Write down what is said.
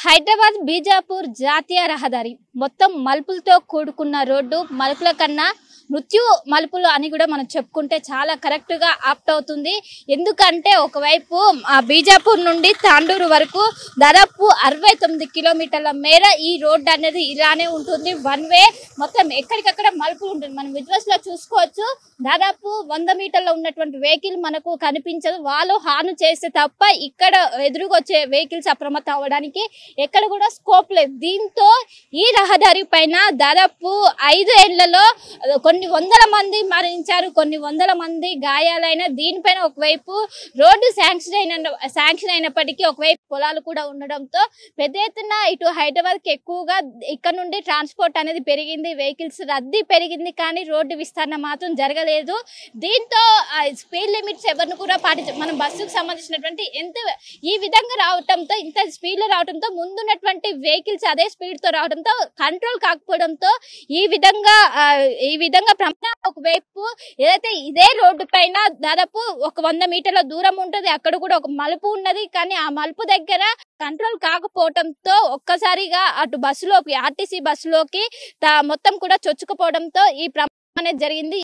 హైదరాబాద్ బీజాపూర్ జాతీయ రహదారి మొత్తం మలుపులతో కూడుకున్న రోడ్డు. మలుపుల కన్నా మృత్యు మలుపులు అని కూడా మనం చెప్పుకుంటే చాలా కరెక్ట్ గా ఆప్ట్ అవుతుంది. ఎందుకంటే ఒకవైపు బీజాపూర్ నుండి తాండూరు వరకు దాదాపు 69 కిలోమీటర్ల మేర ఈ రోడ్డు అనేది ఇలానే ఉంటుంది. వన్ వే మొత్తం ఎక్కడికక్కడ మలుపులు ఉంటుంది. మనం విజువల్స్ లో చూసుకోవచ్చు. దాదాపు 100 మీటర్ల ఉన్నటువంటి వెహికల్ మనకు కనిపించదు. వాళ్ళు హార్న్ చేస్తే తప్ప ఇక్కడ ఎదురుగా వచ్చే వెహికల్స్ అప్రమత్తం అవ్వడానికి ఎక్కడ కూడా స్కోప్ లేదు. దీంతో ఈ రహదారి పైన దాదాపు 5 ఏళ్లలో కొన్ని వందల మంది మరణించారు, కొన్ని వందల మంది గాయాలైన. దీనిపైన ఒకవైపు రోడ్డు శాంక్షన్ అయినప్పటికీ ఒకవైపు పొలాలు కూడా ఉండడంతో పెద్ద ఎత్తున ఇటు హైదరాబాద్ కి ఎక్కువగా ఇక్కడ నుండి ట్రాన్స్పోర్ట్ అనేది పెరిగింది, వెహికల్స్ రద్దీ పెరిగింది, కానీ రోడ్డు విస్తరణ మాత్రం జరగలేదు. దీంతో స్పీడ్ లిమిట్స్ ఎవరిని కూడా మనం బస్సుకు సంబంధించినటువంటి ఈ విధంగా రావడంతో, ఇంత స్పీడ్ లో రావడంతో ముందున్నటువంటి వెహికల్స్ అదే స్పీడ్ తో రావడంతో కంట్రోల్ కాకపోవడంతో ఈ విధంగా ప్రమాదం. ఒకవైపు ఏదైతే ఇదే రోడ్డు పైన దాదాపు ఒక 100 మీటర్ల దూరం ఉంటుంది, అక్కడ కూడా ఒక మలుపు ఉన్నది. కానీ ఆ మలుపు దగ్గర కంట్రోల్ కాకపోవడంతో ఒక్కసారిగా అటు బస్సులోకి, ఆర్టీసీ బస్సులోకి మొత్తం కూడా చొచ్చుకుపోవడంతో ఈ ప్రమాదం అనేది జరిగింది.